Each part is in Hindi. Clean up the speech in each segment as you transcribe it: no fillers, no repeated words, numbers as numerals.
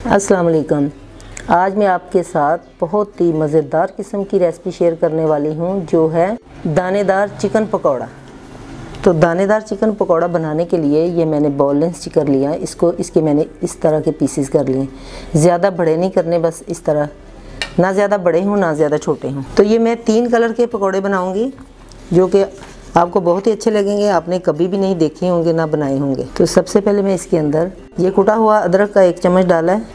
अस्सलाम वालेकुम। आज मैं आपके साथ बहुत ही मज़ेदार किस्म की रेसिपी शेयर करने वाली हूँ, जो है दानेदार चिकन पकौड़ा। तो दानेदार चिकन पकौड़ा बनाने के लिए ये मैंने बोनलेस चिकन लिया है। इसके मैंने इस तरह के पीसेस कर लिए। ज़्यादा बड़े नहीं करने, बस इस तरह, ना ज़्यादा बड़े हों ना ज़्यादा छोटे हों। तो ये मैं 3 कलर के पकौड़े बनाऊँगी, जो कि आपको बहुत ही अच्छे लगेंगे। आपने कभी भी नहीं देखे होंगे, ना बनाए होंगे। तो सबसे पहले मैं इसके अंदर ये कुटा हुआ अदरक का 1 चम्मच डाला है,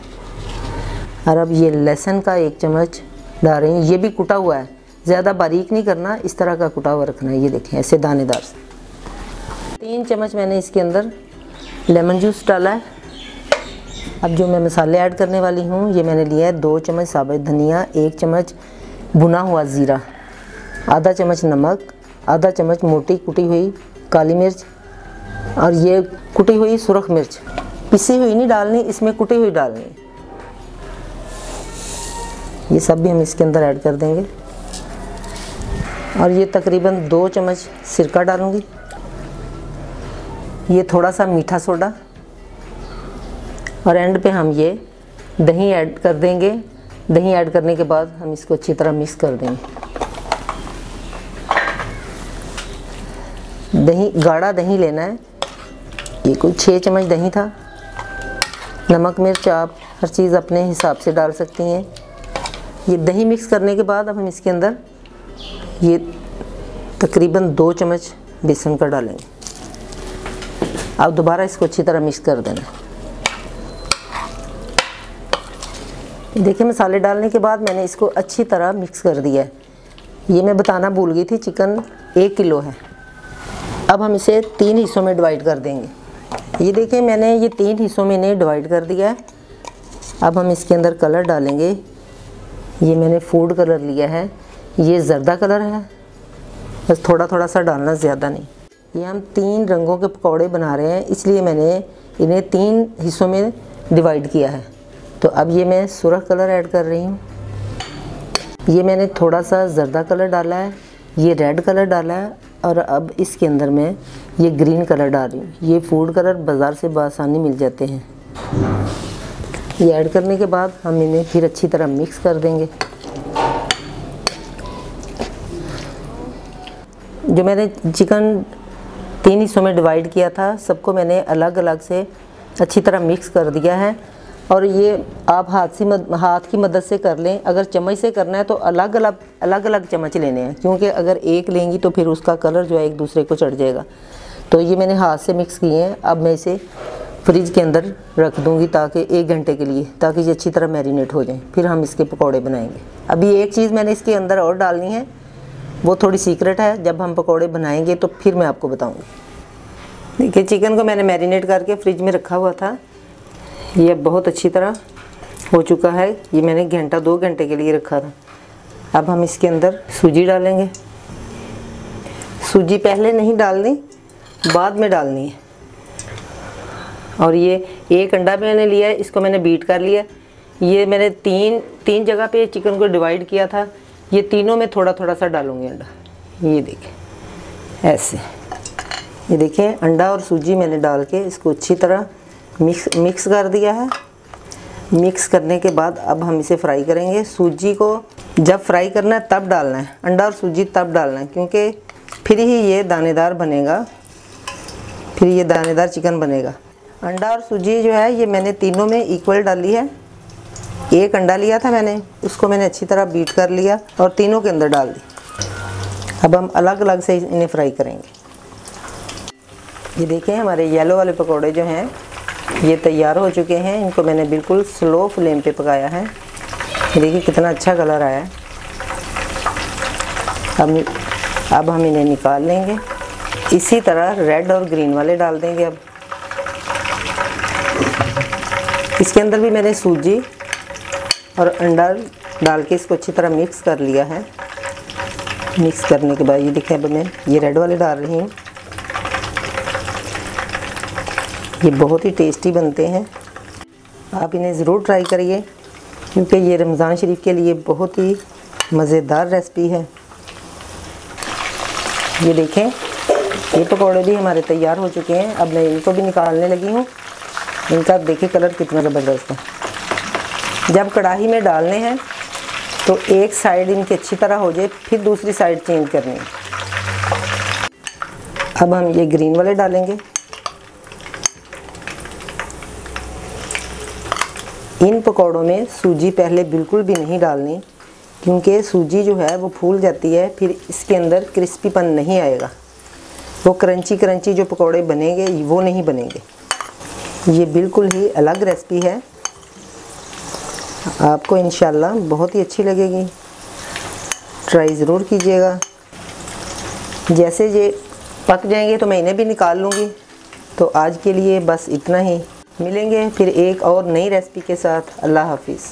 और अब ये लहसुन का 1 चम्मच डाल रही हूँ। ये भी कुटा हुआ है, ज़्यादा बारीक नहीं करना, इस तरह का कुटा हुआ रखना है। ये देखें, ऐसे दानेदार। 3 चम्मच मैंने इसके अंदर लेमन जूस डाला है। अब जो मैं मसाले ऐड करने वाली हूँ, ये मैंने लिया है 2 चम्मच साबुत धनिया, 1 चम्मच भुना हुआ ज़ीरा, आधा चम्मच नमक, आधा चम्मच मोटी कुटी हुई काली मिर्च, और ये कुटी हुई सुरख मिर्च। पिसी हुई नहीं डालनी, इसमें कुटी हुई डालनी। ये सब भी हम इसके अंदर ऐड कर देंगे। और ये तकरीबन 2 चम्मच सिरका डालूंगी। ये थोड़ा सा मीठा सोडा, और एंड पे हम ये दही ऐड कर देंगे। दही ऐड करने के बाद हम इसको अच्छी तरह मिक्स कर देंगे। दही, गाढ़ा दही लेना है। ये कोई 6 चम्मच दही था। नमक मिर्च आप हर चीज़ अपने हिसाब से डाल सकती हैं। ये दही मिक्स करने के बाद अब हम इसके अंदर ये तकरीबन 2 चम्मच बेसन का डालेंगे। अब दोबारा इसको अच्छी तरह मिक्स कर देना। देखिए, मसाले डालने के बाद मैंने इसको अच्छी तरह मिक्स कर दिया है। ये मैं बताना भूल गई थी, चिकन 1 किलो है। अब हम इसे 3 हिस्सों में डिवाइड कर देंगे। ये देखिए, मैंने ये 3 हिस्सों में इन्हें डिवाइड कर दिया है। अब हम इसके अंदर कलर डालेंगे। ये मैंने फूड कलर लिया है, ये जर्दा कलर है, बस थोड़ा थोड़ा सा डालना, ज़्यादा नहीं। ये हम 3 रंगों के पकौड़े बना रहे हैं, इसलिए मैंने इन्हें 3 हिस्सों में डिवाइड किया है। तो अब ये मैं सुरख कलर ऐड कर रही हूँ। ये मैंने थोड़ा सा जर्दा कलर डाला है, ये रेड कलर डाला है, और अब इसके अंदर मैं ये ग्रीन कलर डाल रही हूँ। ये फूड कलर बाज़ार से बआसानी मिल जाते हैं। ये ऐड करने के बाद हम इन्हें फिर अच्छी तरह मिक्स कर देंगे। जो मैंने चिकन 3 हिस्सों में डिवाइड किया था, सबको मैंने अलग अलग से अच्छी तरह मिक्स कर दिया है। और ये आप हाथ की मदद से कर लें। अगर चम्मच से करना है तो अलग अलग चम्मच लेने हैं, क्योंकि अगर एक लेंगी तो फिर उसका कलर जो है एक दूसरे को चढ़ जाएगा। तो ये मैंने हाथ से मिक्स किए हैं। अब मैं इसे फ्रिज के अंदर रख दूंगी, ताकि 1 घंटे के लिए, ताकि ये अच्छी तरह मैरिनेट हो जाए। फिर हम इसके पकौड़े बनाएंगे। अभी एक चीज़ मैंने इसके अंदर और डालनी है, वो थोड़ी सीक्रेट है। जब हम पकौड़े बनाएंगे तो फिर मैं आपको बताऊँगी। देखिए, चिकन को मैंने मैरिनेट करके फ्रिज में रखा हुआ था। ये बहुत अच्छी तरह हो चुका है। ये मैंने 2 घंटे के लिए रखा था। अब हम इसके अंदर सूजी डालेंगे। सूजी पहले नहीं डालनी, बाद में डालनी है। और ये 1 अंडा मैंने लिया है, इसको मैंने बीट कर लिया। ये मैंने तीन जगह पे चिकन को डिवाइड किया था। ये तीनों में थोड़ा थोड़ा सा डालूंगी अंडा। ये देखें, ऐसे। ये देखें, अंडा और सूजी मैंने डाल के इसको अच्छी तरह मिक्स कर दिया है। मिक्स करने के बाद अब हम इसे फ्राई करेंगे। सूजी को जब फ्राई करना है तब डालना है, अंडा और सूजी तब डालना है, क्योंकि फिर ही ये दानेदार बनेगा, फिर ये दानेदार चिकन बनेगा। अंडा और सूजी जो है, ये मैंने तीनों में इक्वल डाली है। 1 अंडा लिया था मैंने, उसको मैंने अच्छी तरह बीट कर लिया और तीनों के अंदर डाल दी। अब हम अलग अलग से इन्हें फ्राई करेंगे। ये देखें, हमारे येलो वाले पकौड़े जो हैं ये तैयार हो चुके हैं। इनको मैंने बिल्कुल स्लो फ्लेम पे पकाया है। देखिए कितना अच्छा कलर आया है। अब हम इन्हें निकाल लेंगे। इसी तरह रेड और ग्रीन वाले डाल देंगे। अब इसके अंदर भी मैंने सूजी और अंडा डाल के इसको अच्छी तरह मिक्स कर लिया है। मिक्स करने के बाद ये देखिए, अब मैं ये रेड वाले डाल रही हूँ। ये बहुत ही टेस्टी बनते हैं, आप इन्हें ज़रूर ट्राई करिए, क्योंकि ये रमज़ान शरीफ के लिए बहुत ही मज़ेदार रेसिपी है। ये देखें, ये पकौड़े भी हमारे तैयार हो चुके हैं। अब मैं इनको भी निकालने लगी हूँ। इनका देखिए कलर कितना ज़बरदस्त है। जब कढ़ाई में डालने हैं तो एक साइड इनकी अच्छी तरह हो जाए, फिर दूसरी साइड चेंज करनी है। अब हम ये ग्रीन वाले डालेंगे। इन पकौड़ों में सूजी पहले बिल्कुल भी नहीं डालनी, क्योंकि सूजी जो है वो फूल जाती है, फिर इसके अंदर क्रिस्पीपन नहीं आएगा। वो क्रंची क्रंची जो पकौड़े बनेंगे वो नहीं बनेंगे। ये बिल्कुल ही अलग रेसिपी है, आपको इंशाल्लाह बहुत ही अच्छी लगेगी। ट्राई ज़रूर कीजिएगा। जैसे ये पक जाएंगे तो मैं इन्हें भी निकाल लूँगी। तो आज के लिए बस इतना ही, मिलेंगे फिर एक और नई रेसिपी के साथ। अल्लाह हाफिज़।